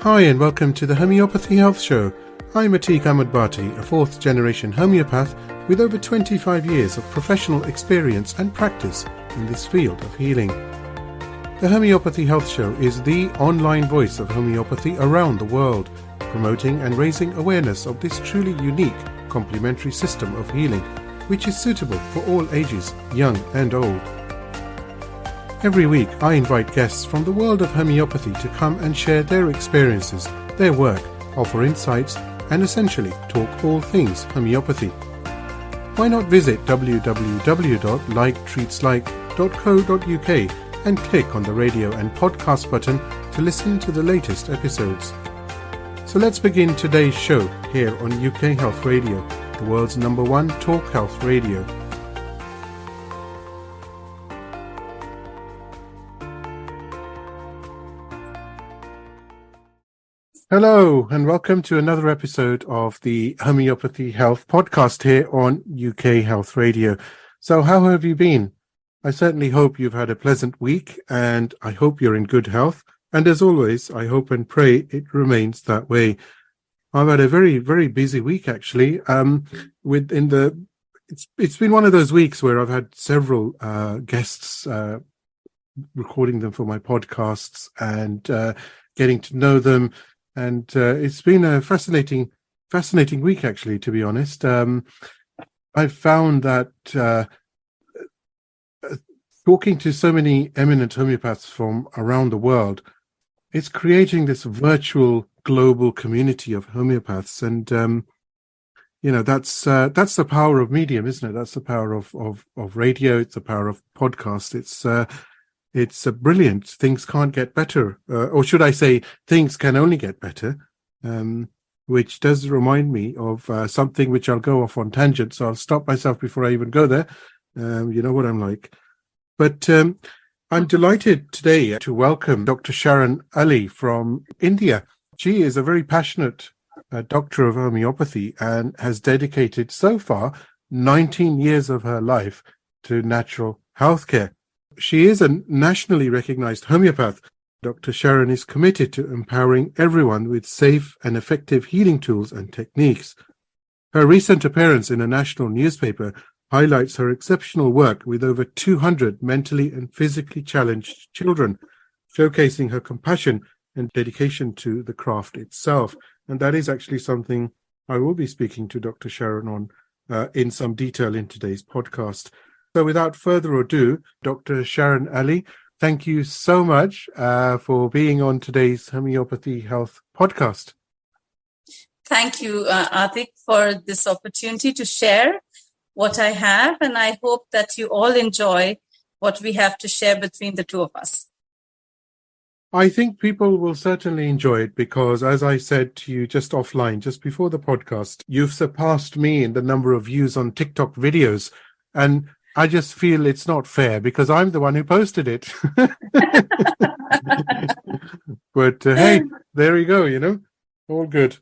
Hi and welcome to the Homeopathy Health Show. I'm Atiq Ahmad Bhatti, a fourth generation homeopath with over 25 years of professional experience and practice in this field of healing. The Homeopathy Health Show is the online voice of homeopathy around the world, promoting and raising awareness of this truly unique complementary system of healing, which is suitable for all ages, young and old. Every week I invite guests from the world of homeopathy to come and share their experiences, their work, offer insights and essentially talk all things homeopathy. Why not visit www.liketreatslike.co.uk and click on the radio and podcast button to listen to the latest episodes. So let's begin today's show here on UK Health Radio, the world's #1 talk health radio. Hello and welcome to another episode of the Homeopathy Health Podcast here on UK Health Radio. So how have you been? I certainly hope you've had a pleasant week and I hope you're in good health. And as always, I hope and pray it remains that way. I've had a very, very busy week actually. It's been one of those weeks where I've had several guests recording them for my podcasts and getting to know them. And it's been a fascinating week, actually, to be honest. I've found that talking to so many eminent homeopaths from around the world, it's creating this virtual global community of homeopaths. And, that's the power of medium, isn't it? That's the power of radio. It's the power of podcast. It's brilliant. Things can't get better. Or should I say, things can only get better, which does remind me of something which I'll go off on tangent. So I'll stop myself before I even go there. You know what I'm like. But I'm delighted today to welcome Dr. Sharon Ali from India. She is a very passionate doctor of homeopathy and has dedicated so far 19 years of her life to natural healthcare. She is a nationally recognized homeopath. Dr. Sharon is committed to empowering everyone with safe and effective healing tools and techniques. Her recent appearance in a national newspaper highlights her exceptional work with over 200 mentally and physically challenged children, showcasing her compassion and dedication to the craft itself. And that is actually something I will be speaking to Dr. Sharon on in some detail in today's podcast. So without further ado, Dr. Sharon Ali, thank you so much for being on today's Homeopathy Health Podcast. Thank you, Atiq, for this opportunity to share what I have, and I hope that you all enjoy what we have to share between the two of us. I think people will certainly enjoy it because, as I said to you just offline, just before the podcast, you've surpassed me in the number of views on TikTok videos, and I just feel it's not fair because I'm the one who posted it. But hey, there you go, all good.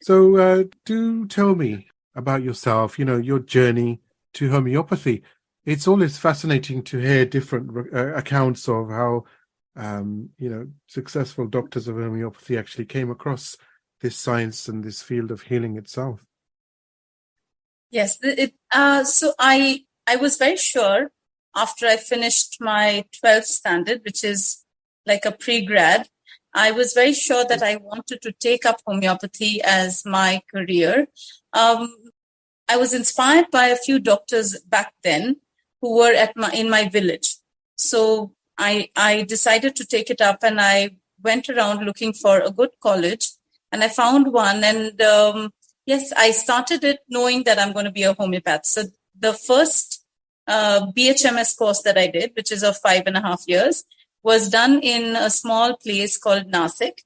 So do tell me about yourself, your journey to homeopathy. It's always fascinating to hear different accounts of how, successful doctors of homeopathy actually came across this science and this field of healing itself. Yes, so I was very sure after I finished my 12th standard, which is like a pre-grad, I was very sure that I wanted to take up homeopathy as my career. I was inspired by a few doctors back then who were in my village. So I decided to take it up and I went around looking for a good college and I found one. And yes, I started it knowing that I'm going to be a homeopath. So the first BHMS course that I did, which is of 5.5 years, was done in a small place called Nasik.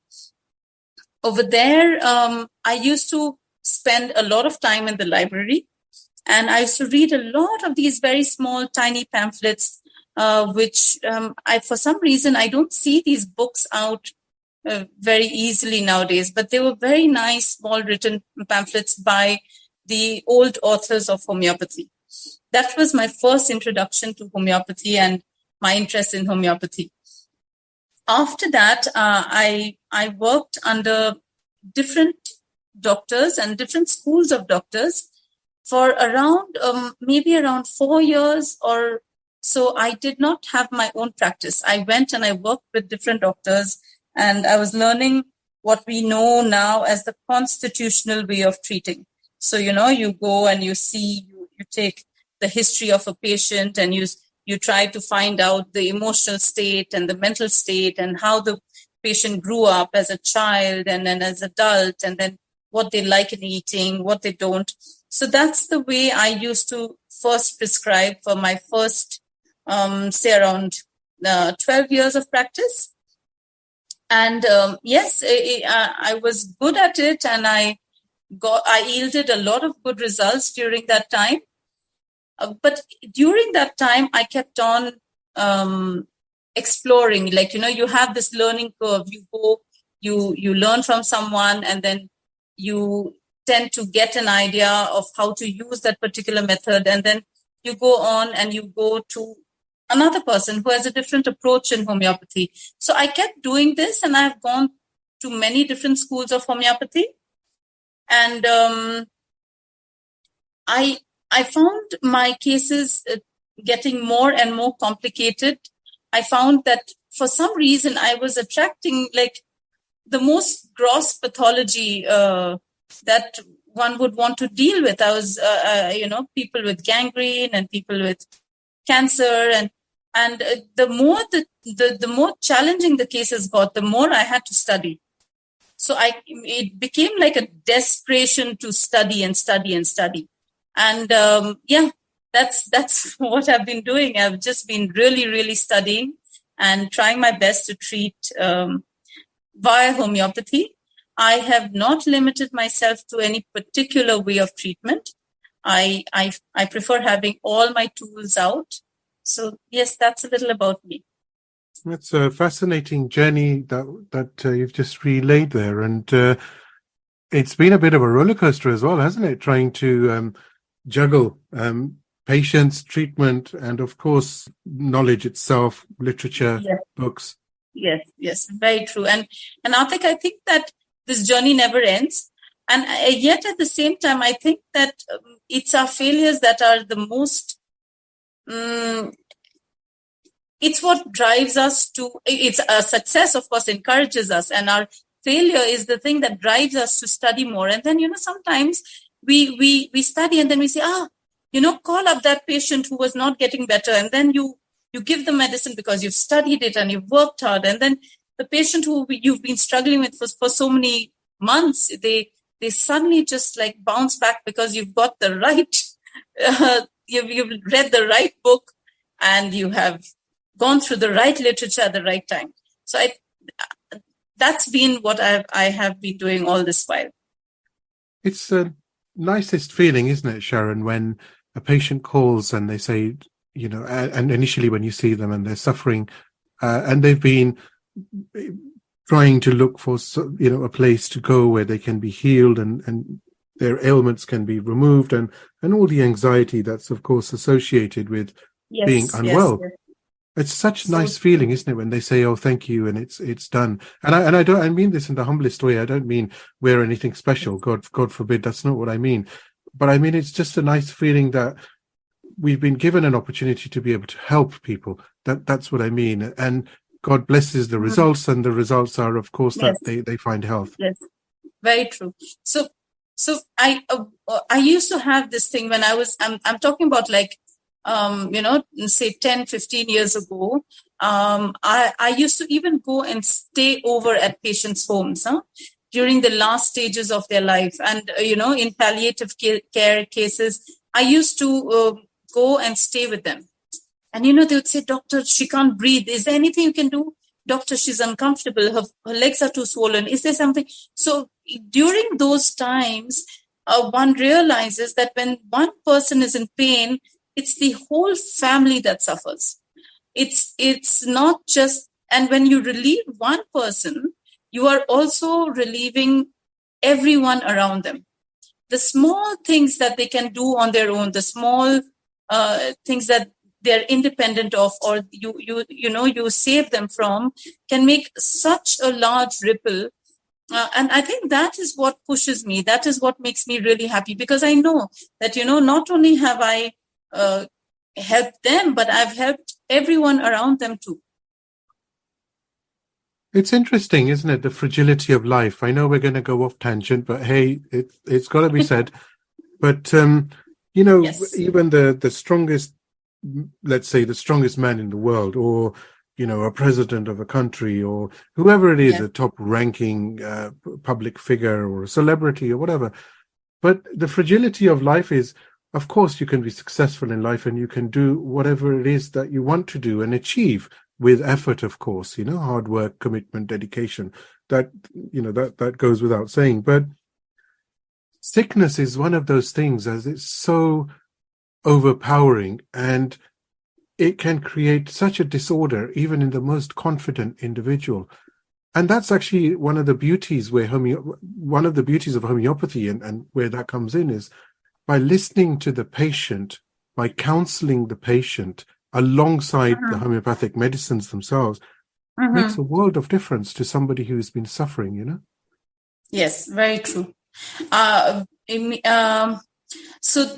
Over there, I used to spend a lot of time in the library and I used to read a lot of these very small, tiny pamphlets, which for some reason, I don't see these books out very easily nowadays, but they were very nice, small written pamphlets by the old authors of homeopathy. That was my first introduction to homeopathy and my interest in homeopathy. after that, I worked under different doctors and different schools of doctors for around maybe around 4 years or so. I did not have my own practice. I went and I worked with different doctors, and I was learning what we know now as the constitutional way of treating. So, you go and you see, you take the history of a patient, and you try to find out the emotional state and the mental state and how the patient grew up as a child and then as adult, and then what they like in eating, what they don't. So that's the way I used to first prescribe for my first, say, around 12 years of practice. And yes, I was good at it, and I yielded a lot of good results during that time. But during that time, I kept on exploring. Like, you have this learning curve. You go, you learn from someone, and then you tend to get an idea of how to use that particular method. And then you go on and you go to another person who has a different approach in homeopathy. So I kept doing this, and I've gone to many different schools of homeopathy. And I found my cases getting more and more complicated. I found that for some reason I was attracting like the most gross pathology that one would want to deal with. I was, people with gangrene and people with cancer, and the more the more challenging the cases got, the more I had to study. So it became like a desperation to study and study and study. And that's what I've been doing. I've just been really, really studying and trying my best to treat via homeopathy. I have not limited myself to any particular way of treatment. I prefer having all my tools out. So yes, that's a little about me. That's a fascinating journey that you've just relayed there, and it's been a bit of a roller coaster as well, hasn't it? Trying to juggle patients, treatment, and of course knowledge itself, literature, yes. books. Yes, very true. And Atiq, I think that this journey never ends, and yet at the same time, I think that it's our failures that are the most. It's what drives us to. It's a success, of course, encourages us, and our failure is the thing that drives us to study more. And then sometimes we study, and then we say, call up that patient who was not getting better, and then you give the medicine because you've studied it and you've worked hard, and then the patient who you've been struggling with for so many months, they suddenly just like bounce back because you've got the right, you've read the right book, and you have gone through the right literature at the right time. So that's been what I have been doing all this while. It's the nicest feeling, isn't it, Sharon, when a patient calls and they say, and initially when you see them and they're suffering, and they've been trying to look for, a place to go where they can be healed and their ailments can be removed, and all the anxiety that's, of course, associated with being unwell. Yes. It's such a nice feeling, isn't it, when they say, "Oh, thank you," and it's done. And I mean this in the humblest way. I don't mean we're anything special. God forbid. That's not what I mean. But I mean it's just a nice feeling that we've been given an opportunity to be able to help people. That's what I mean. And God blesses the results, and the results are, of course, that they find health. Yes, very true. So I used to have this thing when I'm talking about like. Say 10, 15 years ago, I used to even go and stay over at patients' homes during the last stages of their life. And, in palliative care cases, I used to go and stay with them. And, they would say, "Doctor, she can't breathe. Is there anything you can do? Doctor, she's uncomfortable. Her legs are too swollen. Is there something?" So during those times, one realizes that when one person is in pain, it's the whole family that suffers. It's not just, and when you relieve one person, you are also relieving everyone around them. The small things that they can do on their own, the small things that they're independent of, or you save them from, can make such a large ripple. And I think that is what pushes me. That is what makes me really happy, because I know that, not only have I helped them, but I've helped everyone around them too. It's interesting, isn't it? The fragility of life. I know we're going to go off tangent, but hey, it's got to be said. But, Yes. even the strongest, let's say the strongest man in the world, or, a president of a country, or whoever it is, Yeah. a top ranking public figure or a celebrity or whatever. But the fragility of life is, of course, you can be successful in life and you can do whatever it is that you want to do and achieve with effort, of course, hard work, commitment, dedication. That, that goes without saying. But sickness is one of those things, as it's so overpowering, and it can create such a disorder even in the most confident individual. And that's actually one of the beauties of homeopathy, and where that comes in, is by listening to the patient, by counseling the patient alongside the homeopathic medicines themselves, makes a world of difference to somebody who's been suffering, Yes, very true. So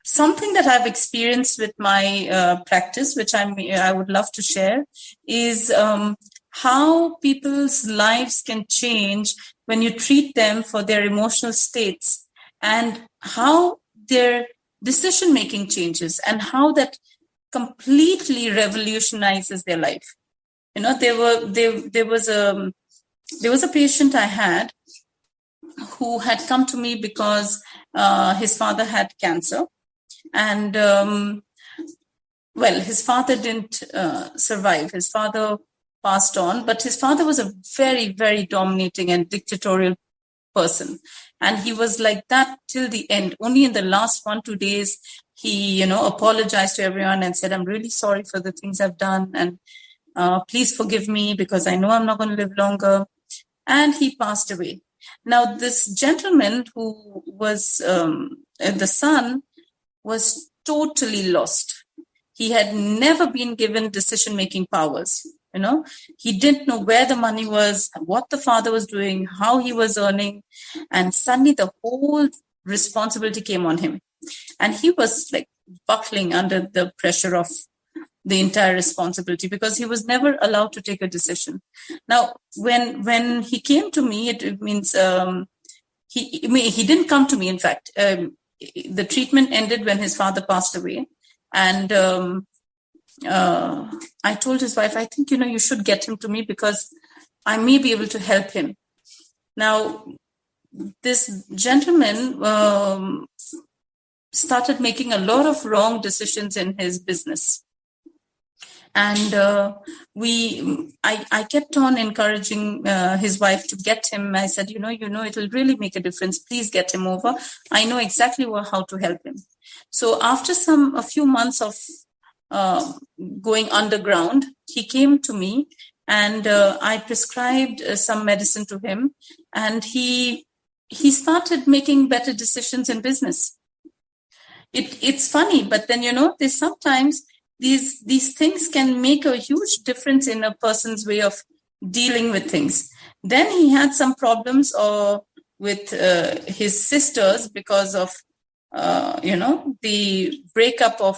something that I've experienced with my practice, which I would love to share, is how people's lives can change when you treat them for their emotional states, and how their decision making changes, and how that completely revolutionizes their life. There was a patient I had who had come to me because his father had cancer, and his father didn't survive. His father passed on, but his father was a very, very dominating and dictatorial person, and he was like that till the end. Only in the last 1-2 days, he apologized to everyone and said, "I'm really sorry for the things I've done, and please forgive me, because I know I'm not going to live longer." And he passed away. Now, this gentleman who was the son was totally lost. He had never been given decision-making powers. He didn't know where the money was, what the father was doing, how he was earning, and suddenly the whole responsibility came on him. And he was like buckling under the pressure of the entire responsibility, because he was never allowed to take a decision. Now, when he came to me, it means he didn't come to me. In fact, the treatment ended when his father passed away, and I told his wife, "I think you should get him to me, because I may be able to help him." Now, this gentleman started making a lot of wrong decisions in his business. And I kept on encouraging his wife to get him. I said, it'll really make a difference. Please get him over. I know exactly how to help him. So after a few months of going underground, he came to me, and I prescribed some medicine to him, and he started making better decisions in business. It's funny, but then there's sometimes these things can make a huge difference in a person's way of dealing with things. Then he had some problems with his sisters because of the breakup of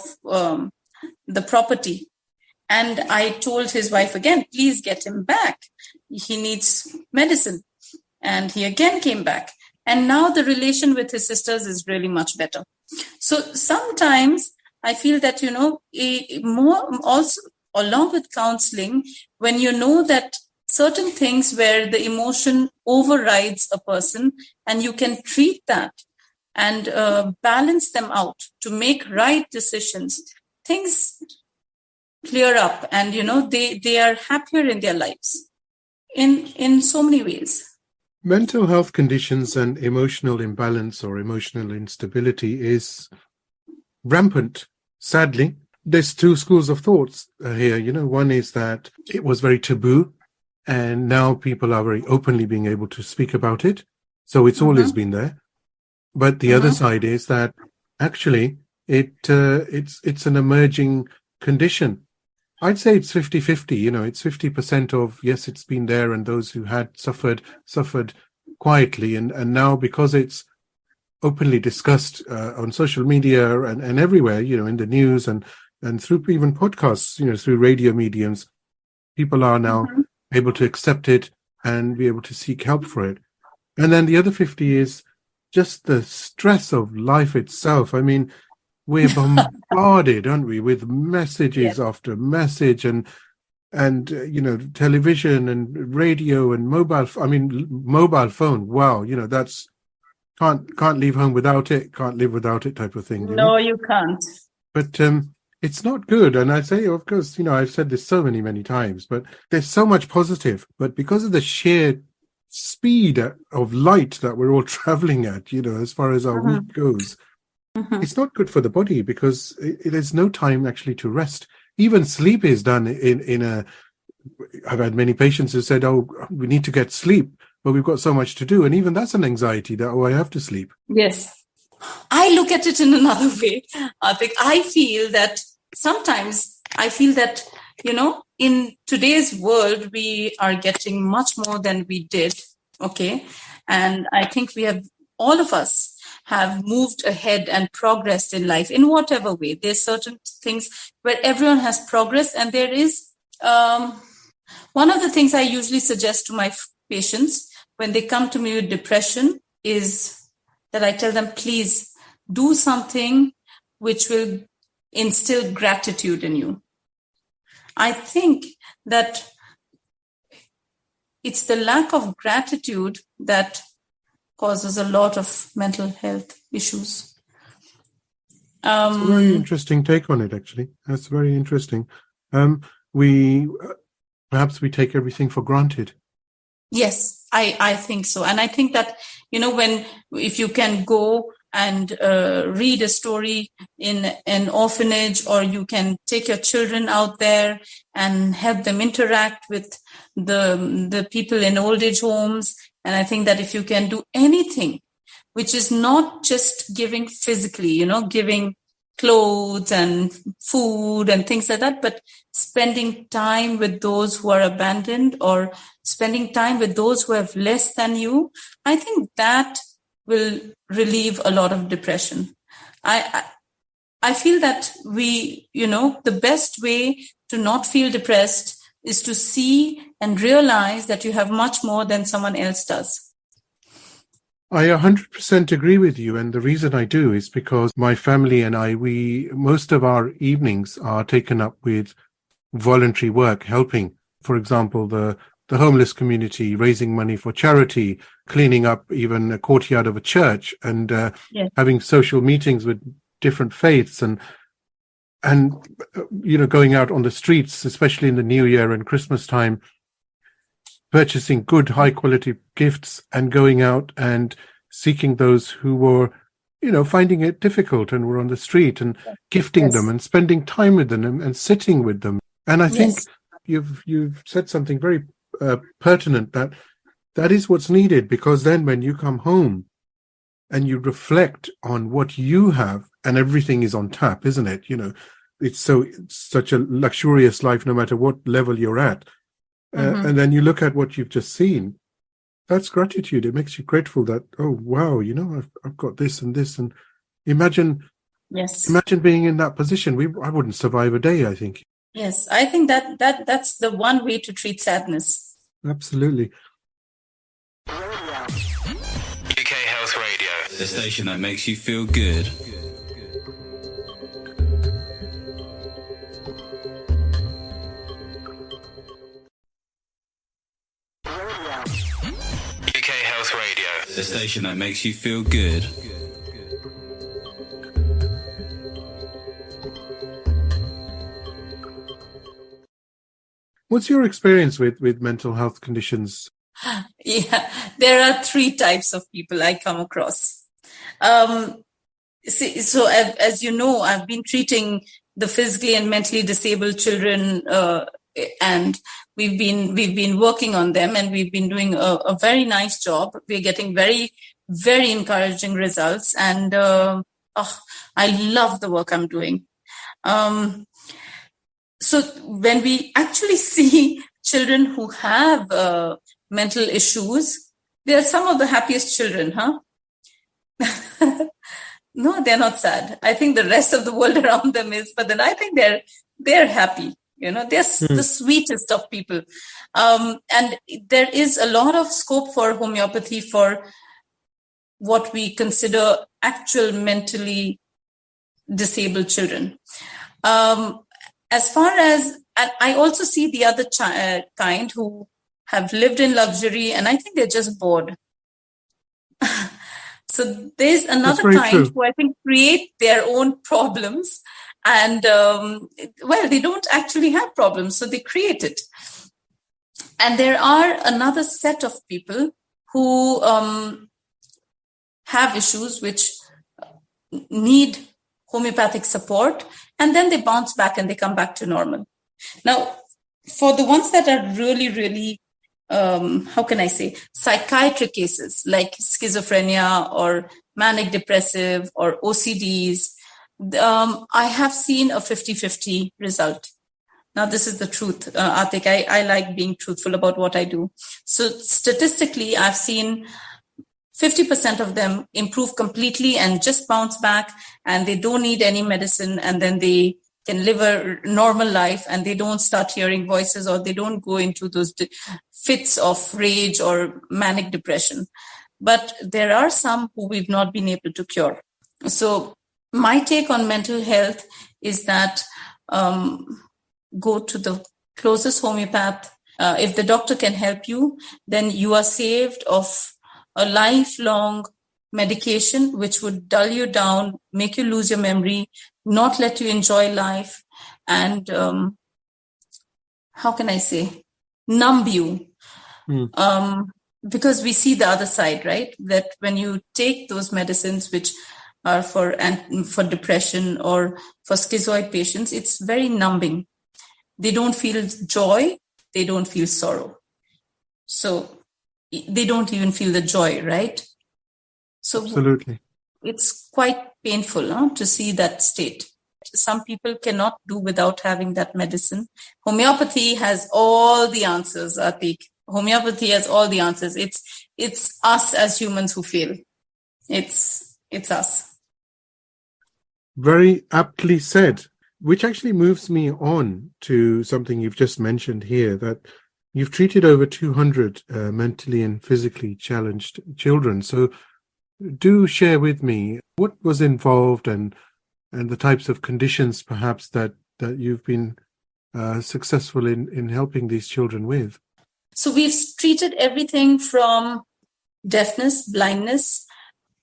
the property. And I told his wife again, "Please get him back. He needs medicine." And he again came back. And now the relation with his sisters is really much better. So sometimes I feel that, more also along with counseling, when you know that certain things where the emotion overrides a person, and you can treat that and balance them out to make right decisions, things clear up, and they are happier in their lives in so many ways. Mental health conditions and emotional imbalance or emotional instability is rampant. Sadly, there's two schools of thoughts here. One is that it was very taboo, and now people are very openly being able to speak about it. So it's always been there. But the other side is that actually it's an emerging condition, I'd say it's 50-50. You know, it's 50% of, yes, it's been there, and those who had suffered quietly. And now, because it's openly discussed on social media and everywhere, you know, in the news and through even podcasts, you know, through radio mediums, people are now able to accept it and be able to seek help for it. And then the other 50 is just the stress of life itself. I mean, we're bombarded, aren't we, with messages after message and you know, television and radio and mobile phone. Wow, you know, that's can't leave home without it, can't live without it type of thing. You know? You can't. But it's not good. And I say, of course, you know, I've said this so many times, but there's so much positive. But because of the sheer speed of light that we're all traveling at, you know, as far as our week goes, it's not good for the body, because there's no time actually to rest. Even sleep is done in a... I've had many patients who said, oh, we need to get sleep, but we've got so much to do. And even that's an anxiety that, oh, I have to sleep. Yes. I look at it in another way. Atiq, I feel that sometimes you know, in today's world, we are getting much more than we did. Okay. And I think all of us have moved ahead and progressed in life in whatever way. There's certain things where everyone has progressed. And there is one of the things I usually suggest to my patients when they come to me with depression is that I tell them, please do something which will instill gratitude in you. I think that it's the lack of gratitude that causes a lot of mental health issues. It's a very interesting take on it, actually. That's very interesting. Perhaps we take everything for granted. Yes, I think so. And I think that, you know, if you can go and read a story in an orphanage, or you can take your children out there and help them interact with the people in old age homes. And I think that if you can do anything, which is not just giving physically, you know, giving clothes and food and things like that, but spending time with those who are abandoned, or spending time with those who have less than you, I think that will relieve a lot of depression. I feel that the best way to not feel depressed is to see and realize that you have much more than someone else does. I 100% agree with you. And the reason I do is because my family and I, most of our evenings are taken up with voluntary work, helping, for example, the homeless community, raising money for charity, cleaning up even a courtyard of a church, and having social meetings with different faiths, and you know, going out on the streets, especially in the New Year and Christmas time, purchasing good, high quality gifts and going out and seeking those who were, you know, finding it difficult and were on the street, and gifting them and spending time with them and sitting with them. And I think you've said something very pertinent, that is what's needed, because then when you come home and you reflect on what you have, and everything is on tap, isn't it? You know, it's such a luxurious life, no matter what level you're at. And then you look at what you've just seen. That's gratitude. It makes you grateful that, oh, wow, you know, I've got this and this. And imagine being in that position. I wouldn't survive a day, I think. Yes, I think that's the one way to treat sadness. Absolutely. UK Health Radio, the station that makes you feel good. UK Health Radio, the station that makes you feel good. What's your experience with mental health conditions? Yeah, there are 3 types of people I come across. So as you know, I've been treating the physically and mentally disabled children, and we've been working on them, and we've been doing a very nice job. We're getting very, very encouraging results, and I love the work I'm doing. So when we actually see children who have mental issues, they are some of the happiest children, huh? No, they're not sad. I think the rest of the world around them is, but then I think they're happy. They're the sweetest of people. And there is a lot of scope for homeopathy for what we consider actual mentally disabled children. As far as, and I also see the other kind who have lived in luxury, and I think they're just bored. So there's another kind who I think create their own problems, and they don't actually have problems, so they create it. And there are another set of people who have issues which need homeopathic support, and then they bounce back and they come back to normal. Now, for the ones that are really, really, psychiatric cases like schizophrenia or manic depressive or OCDs, I have seen a 50-50 result. Now, this is the truth, Atiq. I like being truthful about what I do. So statistically, I've seen 50% of them improve completely and just bounce back, and they don't need any medicine, and then they can live a normal life, and they don't start hearing voices, or they don't go into those fits of rage or manic depression. But there are some who we've not been able to cure. So my take on mental health is that go to the closest homeopath. If the doctor can help you, then you are saved of a lifelong medication which would dull you down, make you lose your memory, not let you enjoy life, and numb you. Because we see the other side, right? That when you take those medicines which are for depression or for schizoid patients, it's very numbing. They don't feel joy, they don't feel sorrow. So they don't even feel the joy, right? So absolutely, it's quite painful to see that state. Some people cannot do without having that medicine. Homeopathy has all the answers, Atiq. Homeopathy has all the answers. It's us as humans who fail. It's us. Very aptly said, which actually moves me on to something you've just mentioned here, that you've treated over 200 mentally and physically challenged children. So do share with me what was involved and the types of conditions perhaps that you've been successful in helping these children with. So we've treated everything from deafness, blindness,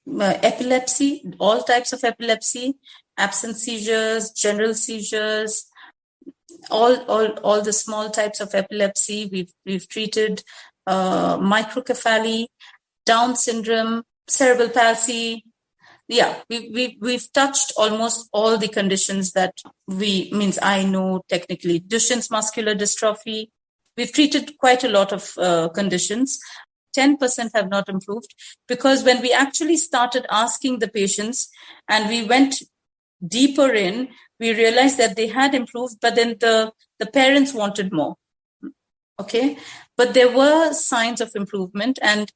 epilepsy, all types of epilepsy, absent seizures, general seizures, all the small types of epilepsy. We've treated microcephaly, Down syndrome, cerebral palsy. Yeah, we've touched almost all the conditions that I know technically. Duchenne's muscular dystrophy. We've treated quite a lot of conditions. 10% have not improved, because when we actually started asking the patients and we went deeper in, we realized that they had improved, but then the parents wanted more. Okay, but there were signs of improvement, and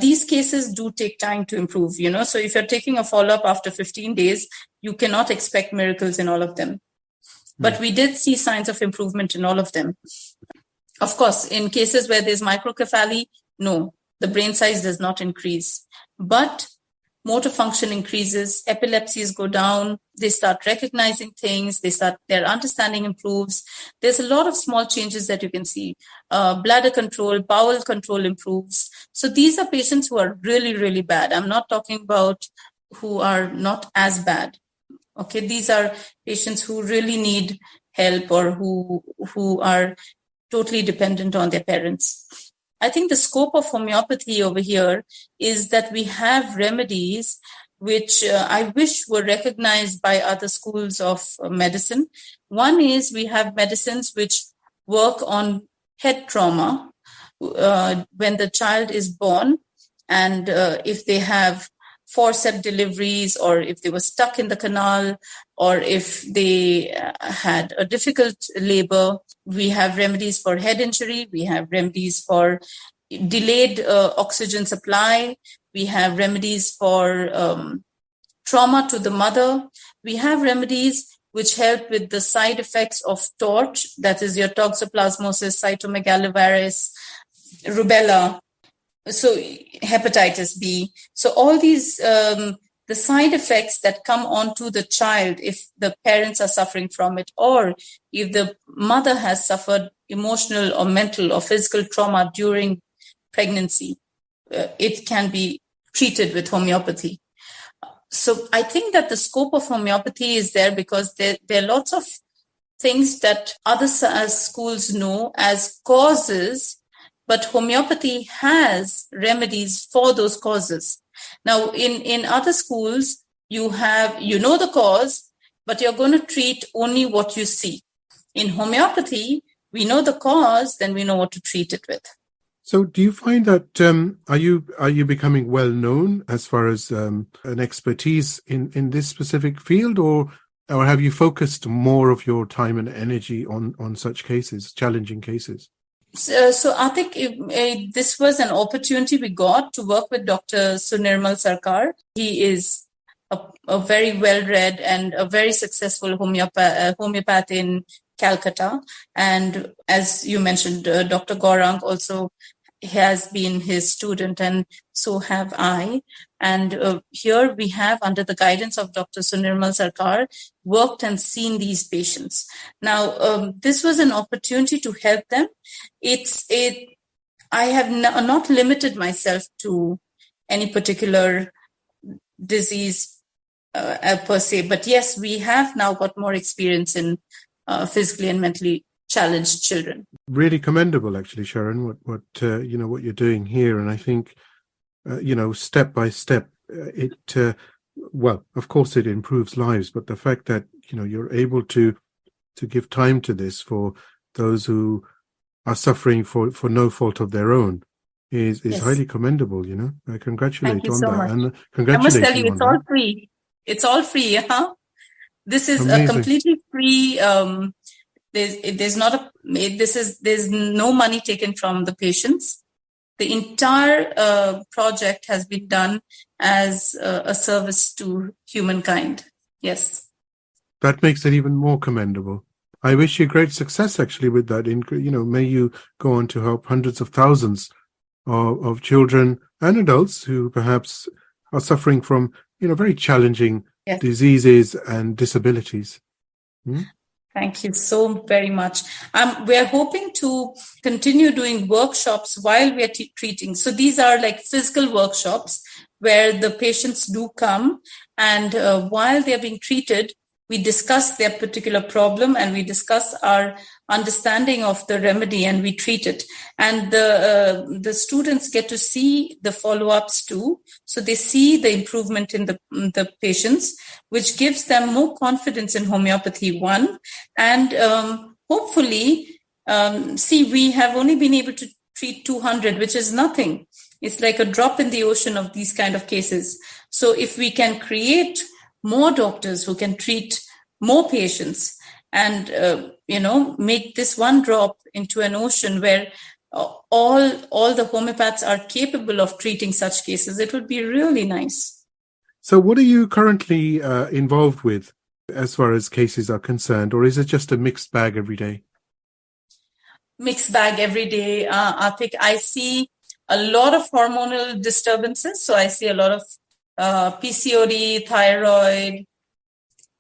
these cases do take time to improve, So if you're taking a follow-up after 15 days, you cannot expect miracles in all of them. But we did see signs of improvement in all of them. Of course, in cases where there's microcephaly, no, the brain size does not increase. But motor function increases, epilepsies go down, they start recognizing things, their understanding improves. There's a lot of small changes that you can see. Bladder control, bowel control improves. So these are patients who are really, really bad. I'm not talking about who are not as bad. Okay, these are patients who really need help, or who are totally dependent on their parents. I think the scope of homeopathy over here is that we have remedies which I wish were recognized by other schools of medicine. One is we have medicines which work on head trauma when the child is born, and if they have forceps deliveries, or if they were stuck in the canal, or if they had a difficult labor. We have remedies for head injury. We have remedies for delayed oxygen supply. We have remedies for trauma to the mother. We have remedies which help with the side effects of TORCH, that is your toxoplasmosis, cytomegalovirus, rubella, so hepatitis B. So all these, the side effects that come onto the child if the parents are suffering from it, or if the mother has suffered emotional or mental or physical trauma during pregnancy, it can be treated with homeopathy. So I think that the scope of homeopathy is there because there are lots of things that other schools know as causes, but homeopathy has remedies for those causes. Now, in other schools, you know the cause, but you're going to treat only what you see. In homeopathy, we know the cause, then we know what to treat it with. So do you find that, are you becoming well known as far as an expertise in this specific field, or have you focused more of your time and energy on such cases, challenging cases? So Atiq, this was an opportunity we got to work with Dr. Sunirmal Sarkar. He is a very well-read and a very successful homeopath in Calcutta. And as you mentioned, Dr. Gaurang also has been his student, and so have I. And here we have, under the guidance of Dr. Sunirmal Sarkar, worked and seen these patients. Now, this was an opportunity to help them. I have not limited myself to any particular disease per se, but yes, we have now got more experience in physically and mentally challenged children. Really commendable, actually, Sharon, what you're doing here. And I think, step by step, well, of course it improves lives, but the fact that, you're able to give time to this for those who are suffering for no fault of their own is yes. Highly commendable, I congratulate you on that. Much. And congratulations. I must tell you, it's all free. It's all free, huh? This is amazing. A completely free, there's no money taken from the patients. The entire project has been done as a service to humankind. Yes. That makes it even more commendable. I wish you great success actually with that. May you go on to help hundreds of thousands of children and adults who perhaps are suffering from, very challenging yes. diseases and disabilities. Thank you so very much. We are hoping to continue doing workshops while we are treating. So these are like physical workshops where the patients do come, and while they are being treated, we discuss their particular problem and we discuss our understanding of the remedy and we treat it. And the students get to see the follow-ups too. So they see the improvement in the patients, which gives them more confidence in homeopathy, one. And hopefully, we have only been able to treat 200, which is nothing. It's like a drop in the ocean of these kind of cases. So if we can create more doctors who can treat more patients and, make this one drop into an ocean where all the homeopaths are capable of treating such cases, it would be really nice. So what are you currently involved with as far as cases are concerned, or is it just a mixed bag every day? Mixed bag every day. Atiq, I see a lot of hormonal disturbances. So I see a lot of PCOD, thyroid.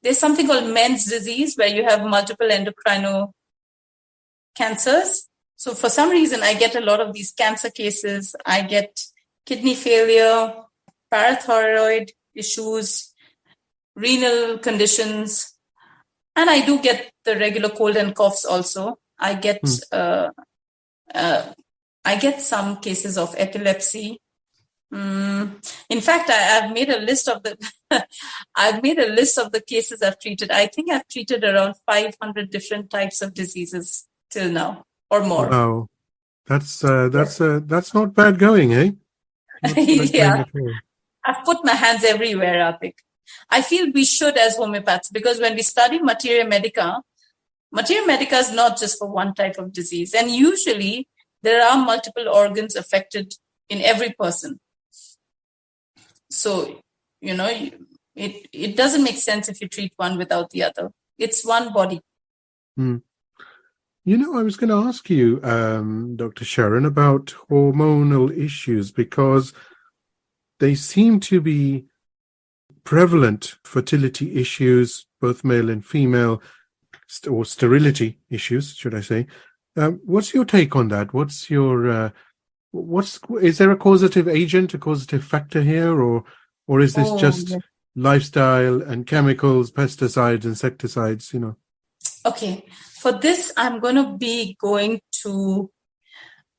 There's something called men's disease where you have multiple endocrino cancers. So for some reason, I get a lot of these cancer cases. I get kidney failure, parathyroid issues, renal conditions, and I do get the regular cold and coughs also. I get some cases of epilepsy. In fact, I've made a list of the cases I've treated. I think I've treated around 500 different types of diseases till now, or more. Wow, that's not bad going, eh? Not bad yeah. going at all. I've put my hands everywhere, Atiq. I feel we should as homeopaths, because when we study materia medica is not just for one type of disease. And usually there are multiple organs affected in every person. So, it doesn't make sense if you treat one without the other. It's one body. Mm. I was going to ask you, Dr. Sharon, about hormonal issues, because they seem to be prevalent fertility issues, both male and female, or sterility issues, should I say. What's your take on that? What's your is there a causative agent, a causative factor here, or is this just lifestyle and chemicals, pesticides, insecticides, Okay, for this I'm going to be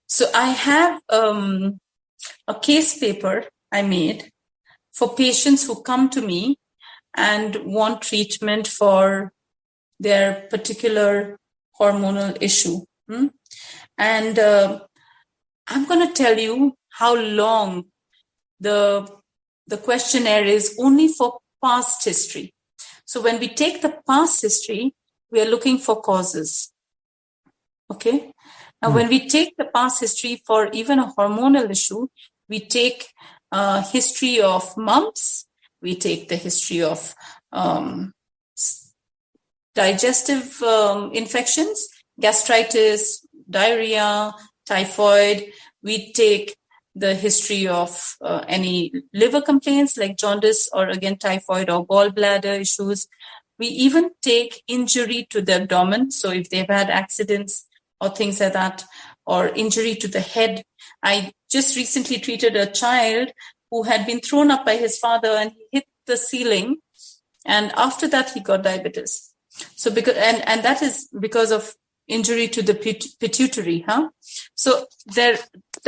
so I have a case paper I made for patients who come to me and want treatment for their particular hormonal issue. And I'm going to tell you how long the questionnaire is, only for past history. So when we take the past history, we are looking for causes. Okay? Now, when we take the past history for even a hormonal issue, we take history of mumps, we take the history of digestive infections, gastritis, diarrhea, typhoid. We take the history of any liver complaints like jaundice, or again typhoid or gallbladder issues. We even take injury to the abdomen. So if they've had accidents or things like that, or injury to the head. I just recently treated a child who had been thrown up by his father and he hit the ceiling. And after that, he got diabetes. So because, and that is because of injury to the pituitary. So there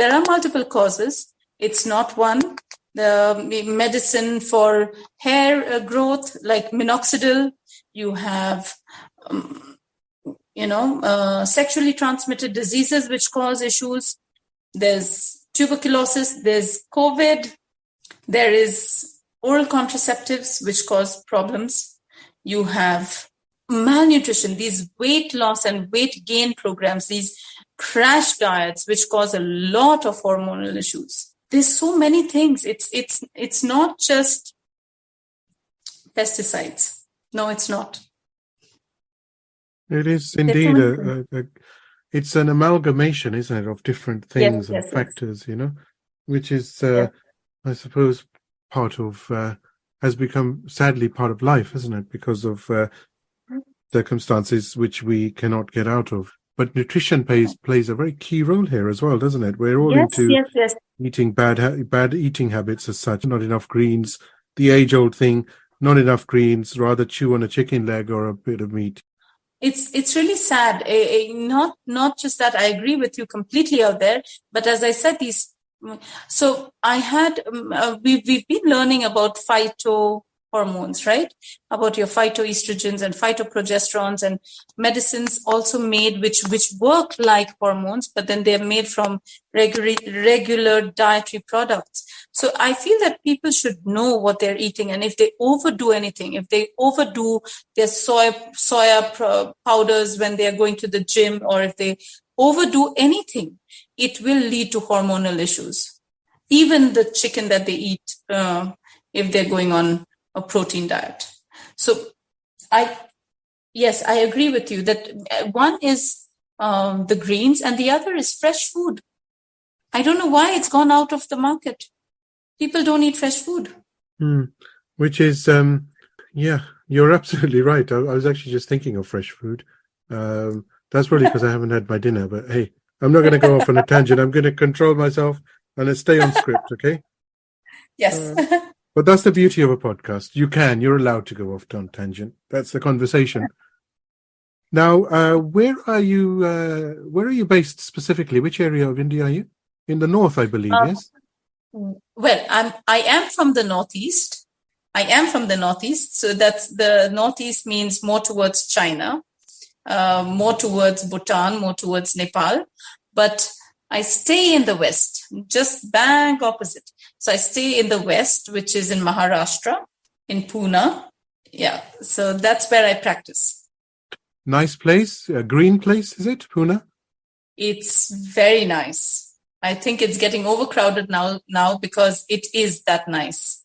are multiple causes. It's not one. The medicine for hair growth, like minoxidil, you have, sexually transmitted diseases which cause issues. There's tuberculosis, there's COVID, there is oral contraceptives which cause problems. You have malnutrition, these weight loss and weight gain programs, these crash diets which cause a lot of hormonal issues. There's so many things. It's not just pesticides. No, it's not. It is indeed it's an amalgamation, isn't it, of different things and factors, which is, I suppose, part of, has become sadly part of life, isn't it, because of circumstances which we cannot get out of. But nutrition plays a very key role here as well, doesn't it? We're all into eating bad eating habits as such, not enough greens, the age-old thing, not enough greens, rather chew on a chicken leg or a bit of meat. It's really sad. Not just that, I agree with you completely out there, but as I said, so I had, we've been learning about phytohormones, right? About your phytoestrogens and phytoprogesterones, and medicines also made which work like hormones, but then they're made from regular dietary products. So I feel that people should know what they're eating, and if they overdo anything, if they overdo their soya powders when they are going to the gym, or if they overdo anything, it will lead to hormonal issues. Even the chicken that they eat, if they're going on a protein diet. So I agree with you that one is the greens and the other is fresh food. I don't know why it's gone out of the market. People don't eat fresh food. Which is, you're absolutely right. I was actually just thinking of fresh food. That's probably because I haven't had my dinner, but hey, I'm not going to go off on a tangent. I'm going to control myself and let's stay on script, okay? Yes. But that's the beauty of a podcast. You're allowed to go off on tangent. That's the conversation. Now, where are you based specifically? Which area of India are you? In the north, I believe, yes? Well, I am from the northeast. So that's the northeast means more towards China, more towards Bhutan, more towards Nepal. But I stay in the West, just bank opposite. So I stay in the West, which is in Maharashtra, in Pune. Yeah, so that's where I practice. Nice place, a green place, is it, Pune? It's very nice. I think it's getting overcrowded now because it is that nice.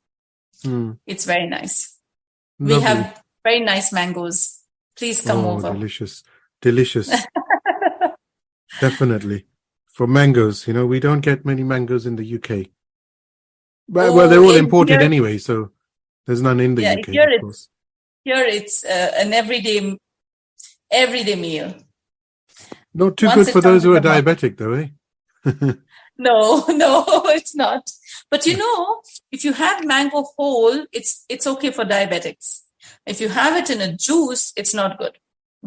It's very nice. Lovely. We have very nice mangoes. Please come over. Delicious. Definitely. For mangoes, we don't get many mangoes in the UK. But, well, they're all imported anyway, so there's none in the UK, of course. Here it's an everyday meal. Not too good for those who are diabetic, though, eh? No, it's not. But if you have mango whole, it's okay for diabetics. If you have it in a juice, it's not good.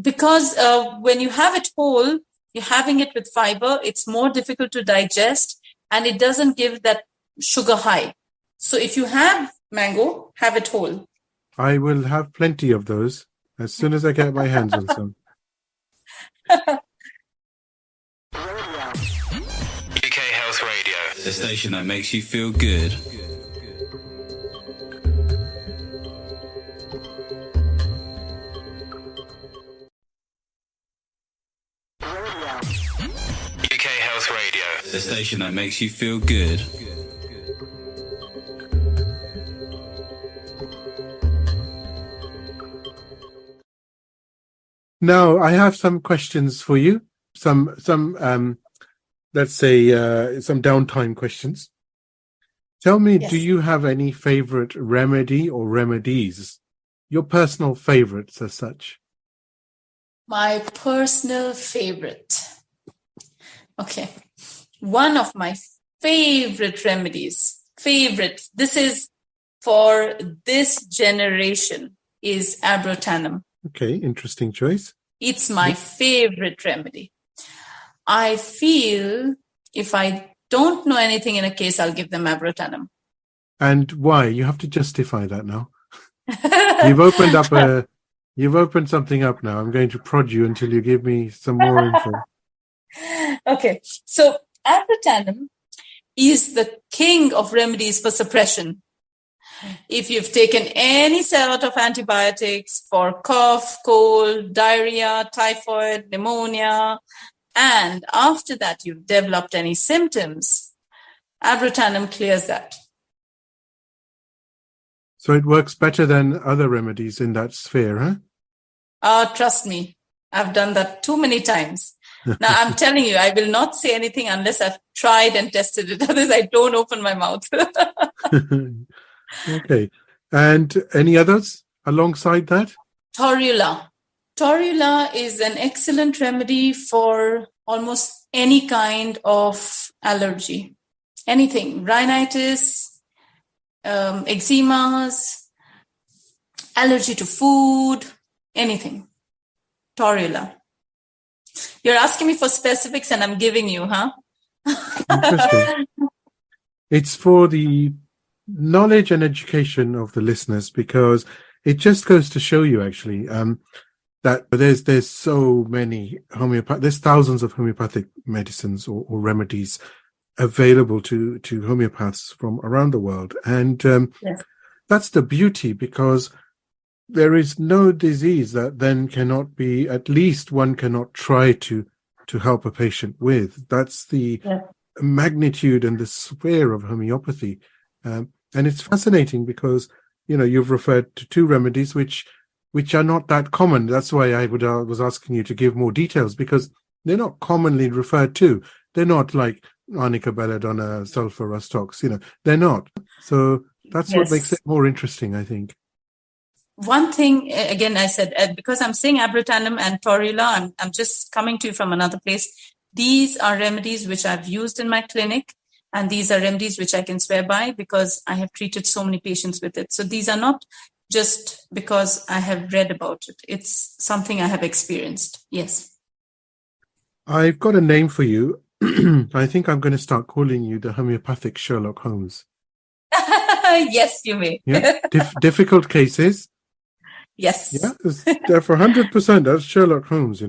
Because when you have it whole, you're having it with fiber, it's more difficult to digest, and it doesn't give that sugar high. So if you have mango, have it whole. I will have plenty of those as soon as I get my hands on some. UK Health Radio, the station that makes you feel good. UK Health Radio, the station that makes you feel good. Now, I have some questions for you. Some let's say, some downtime questions. Tell me, do you have any favorite remedy or remedies? Your personal favorites as such? My personal favorite. Okay. One of my favorite remedies, this is for this generation, is abrotanum. Okay, interesting choice. It's my favorite remedy. I feel if I don't know anything in a case, I'll give them abrotanum. And why? You have to justify that now. You've opened something up now. I'm going to prod you until you give me some more info. Okay, so abrotanum is the king of remedies for suppression. If you've taken any sort of antibiotics for cough, cold, diarrhea, typhoid, pneumonia, and after that you've developed any symptoms, abrotanum clears that. So it works better than other remedies in that sphere, huh? Trust me, I've done that too many times. Now, I'm telling you, I will not say anything unless I've tried and tested it. Otherwise, I don't open my mouth. Okay. And any others alongside that? Torula. Torula is an excellent remedy for almost any kind of allergy. Anything. Rhinitis, eczemas, allergy to food, anything. Torula. You're asking me for specifics and I'm giving you, huh? Interesting. It's for the knowledge and education of the listeners, because it just goes to show you actually that there's so many there's thousands of homeopathic medicines or remedies available to homeopaths from around the world. And that's the beauty, because there is no disease that then cannot be, at least one cannot try to help a patient with. That's the magnitude and the sphere of homeopathy. And it's fascinating because, you've referred to two remedies which are not that common. That's why I was asking you to give more details, because they're not commonly referred to. They're not like arnica, belladonna, sulfur, rustox, they're not. So that's what makes it more interesting, I think. One thing, again, I said, because I'm saying abrotanum and torula, I'm just coming to you from another place. These are remedies which I've used in my clinic, and these are remedies which I can swear by because I have treated so many patients with it. So these are not just because I have read about it. It's something I have experienced. Yes. I've got a name for you. I think I'm going to start calling you the homeopathic Sherlock Holmes. Yes, you may. Yeah. Difficult cases. Yes. Yeah, they're for 100%. That's Sherlock Holmes,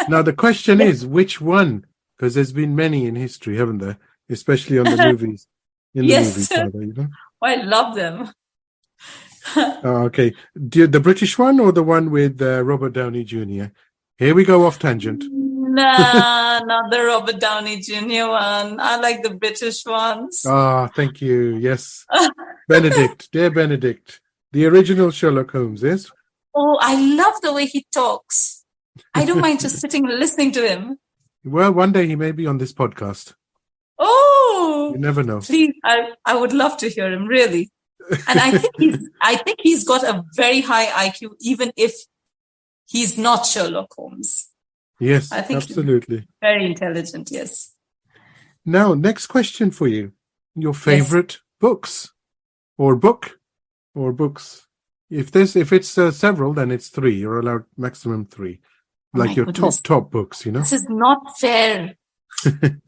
Now, the question is, which one? Because there's been many in history, haven't there? Especially on the movies. In the Yes, movies, rather, you know. I love them. Okay. The British one or the one with Robert Downey Jr.? Here we go off tangent. Nah, not the Robert Downey Jr. one. I like the British ones. Thank you. Yes. Benedict, dear Benedict, the original Sherlock Holmes, yes? Oh, I love the way he talks. I don't mind just sitting and listening to him. Well, one day he may be on this podcast. Oh, You never know. please, I would love to hear him, really. And I think he's got a very high IQ, even if he's not Sherlock Holmes. Yes, I think absolutely. he's very intelligent, yes. Now, next question for you. Your favorite books or book or books. If it's several, then it's 3. You're allowed maximum 3. Like my your goodness. top books, you know? This is not fair.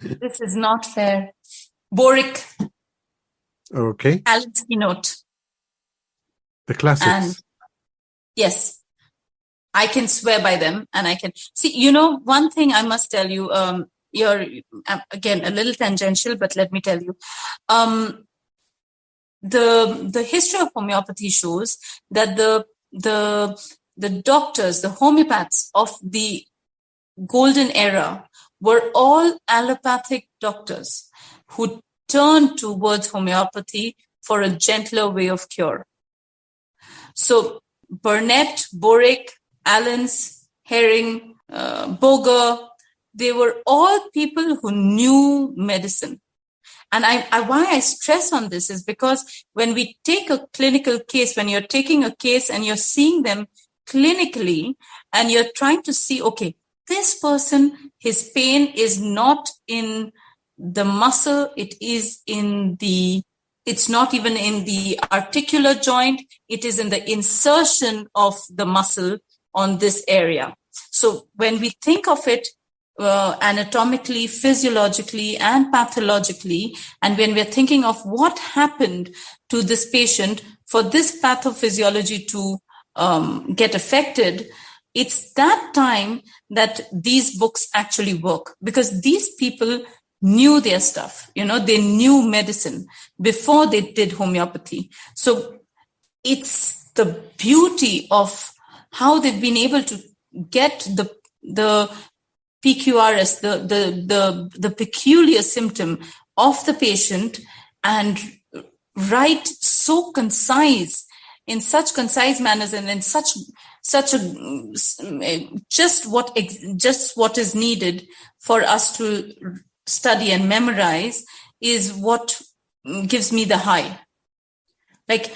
This is not fair. Boric, Okay. Alan's Keynote. The classics. And yes, I can swear by them, and I can see, you know, one thing I must tell you, you're again a little tangential, but let me tell you, the history of homeopathy shows that the doctors, the homeopaths of the golden era were all allopathic doctors who turned towards homeopathy for a gentler way of cure. So Burnett, Boric, Allens, Herring, Boger, they were all people who knew medicine. And why I stress on this is because when we take a clinical case, when you're taking a case and you're seeing them clinically and you're trying to see, okay, this person, his pain is not in the muscle, it's not even in the articular joint, it is in the insertion of the muscle on this area. So when we think of it anatomically, physiologically, and pathologically, and when we're thinking of what happened to this patient for this pathophysiology to get affected, it's that time that these books actually work, because these people knew their stuff, they knew medicine before they did homeopathy. So it's the beauty of how they've been able to get the PQRS, the peculiar symptom of the patient, and write so concise, in such concise manners, and in such a just what is needed for us to study and memorize is what gives me the high. Like,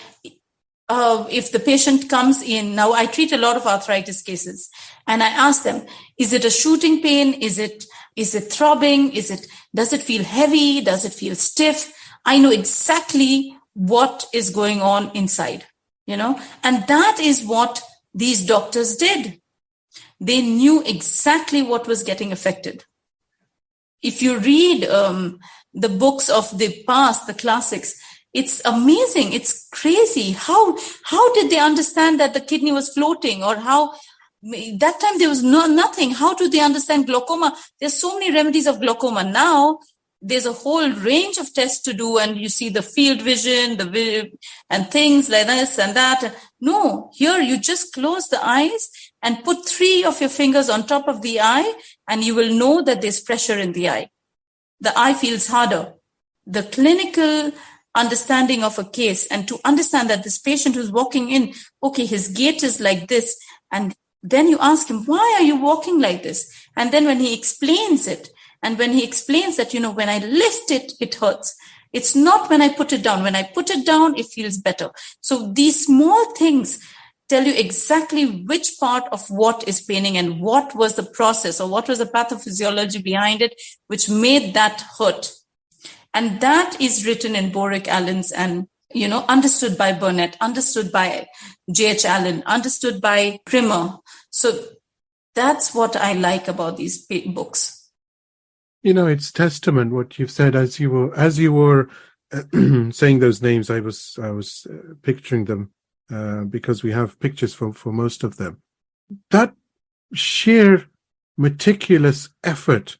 if the patient comes in, now I treat a lot of arthritis cases, and I ask them, is it a shooting pain? Is it throbbing? Does it feel heavy? Does it feel stiff? I know exactly what is going on inside, and that is what these doctors did. They knew exactly what was getting affected. If you read the books of the past, the classics, it's amazing. It's crazy. How did they understand that the kidney was floating, or how that time there was nothing? How do they understand glaucoma? There's so many remedies of glaucoma. Now there's a whole range of tests to do, and you see the field vision, and things like this and that. No, here you just close the eyes and put 3 of your fingers on top of the eye, and you will know that there's pressure in the eye. The eye feels harder. The clinical understanding of a case, and to understand that this patient who's walking in, okay, his gait is like this, and then you ask him, why are you walking like this? And then when he explains it, and when he explains that, when I lift it, it hurts. It's not when I put it down. When I put it down, it feels better. So these small things tell you exactly which part of what is paining and what was the process, or what was the pathophysiology behind it, which made that hurt. And that is written in Boric, Allens, and, understood by Burnett, understood by J.H. Allen, understood by Primer. So that's what I like about these books. It's testament what you've said. As you were saying those names, I was picturing them because we have pictures for most of them. That sheer meticulous effort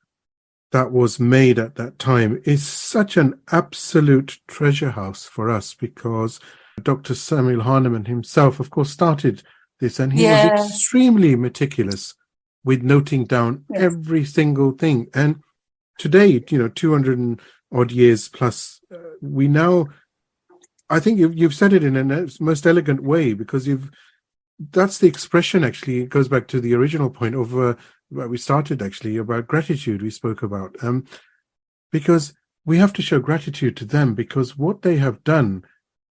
that was made at that time is such an absolute treasure house for us, because Dr. Samuel Hahnemann himself, of course, started this, and he was extremely meticulous with noting down every single thing. And today, 200 and odd years plus, we now, I think you've said it in a most elegant way, because that's the expression. Actually, it goes back to the original point of where we started, actually, about gratitude we spoke about, because we have to show gratitude to them, because what they have done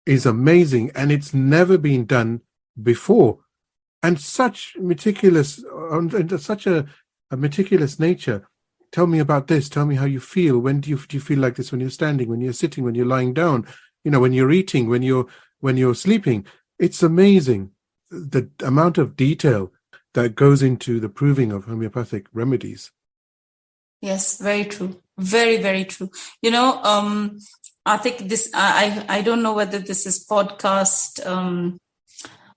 is amazing, and it's never been done before. And such meticulous, such a meticulous nature. Tell me about this. Tell me how you feel. When do you feel like this? When you're standing, when you're sitting, when you're lying down, when you're eating, when you're sleeping. It's amazing the amount of detail that goes into the proving of homeopathic remedies. Yes, very true. Very, very true. I think this, I don't know whether this is podcast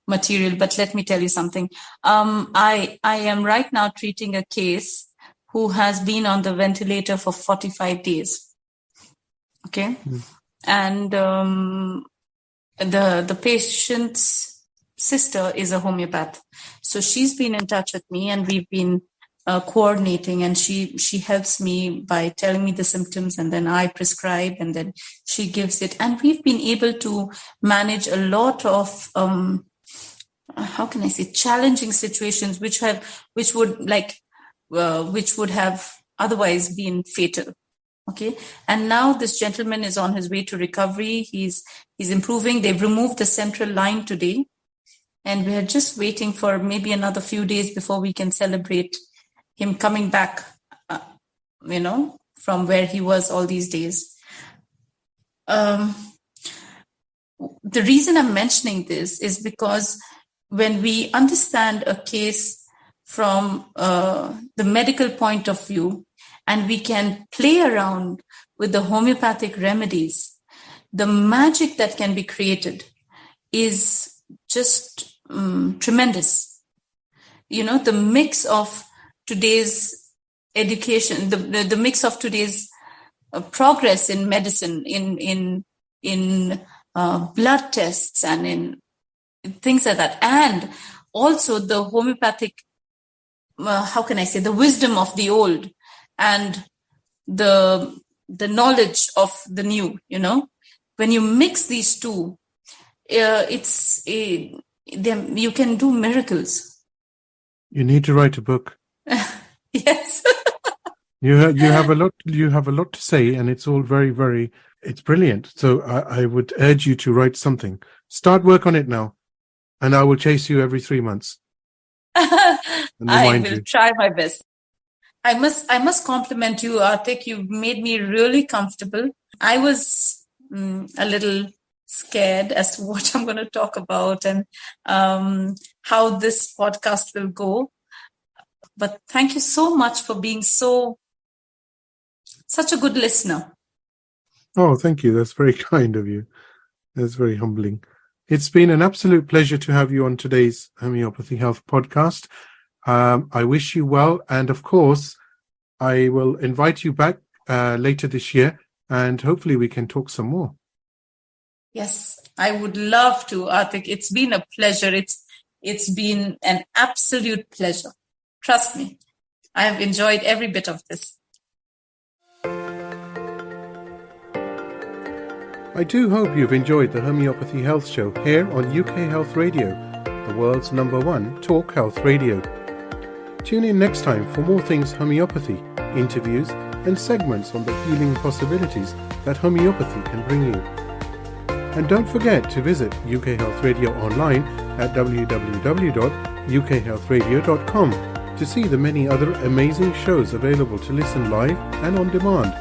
material, but let me tell you something. I am right now treating a case who has been on the ventilator for 45 days. Okay. And the patient's sister is a homeopath. So she's been in touch with me, and we've been coordinating, and she helps me by telling me the symptoms, and then I prescribe, and then she gives it. And we've been able to manage a lot of how can I say, challenging situations which would have otherwise been fatal. Okay. And now this gentleman is on his way to recovery. He's improving. They've removed the central line today, and we are just waiting for maybe another few days before we can celebrate him coming back, from where he was all these days. The reason I'm mentioning this is because when we understand a case from the medical point of view, and we can play around with the homeopathic remedies, the magic that can be created is just tremendous. The mix of today's education, the mix of today's progress in medicine, in blood tests, and in things like that, and also the homeopathic, how can I say, the wisdom of the old and the knowledge of the new. When you mix these two, you can do miracles. You need to write a book. Yes. You have a lot to say, and it's all very, very, it's brilliant. So I would urge you to write something. Start work on it now, and I will chase you every 3 months. I will try my best. I must compliment you, Atiq. You've made me really comfortable. I was a little scared as to what I'm going to talk about and how this podcast will go. But thank you so much for being such a good listener. Oh, thank you. That's very kind of you. That's very humbling. It's been an absolute pleasure to have you on today's Homeopathy Health podcast. I wish you well. And of course, I will invite you back later this year, and hopefully we can talk some more. Yes, I would love to, Atiq. It's been a pleasure. It's been an absolute pleasure. Trust me, I have enjoyed every bit of this. I do hope you've enjoyed the Homeopathy Health Show here on UK Health Radio, the world's #1 talk health radio. Tune in next time for more things homeopathy, interviews, and segments on the healing possibilities that homeopathy can bring you. And don't forget to visit UK Health Radio online at www.ukhealthradio.com to see the many other amazing shows available to listen live and on demand.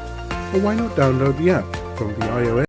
Or why not download the app from the iOS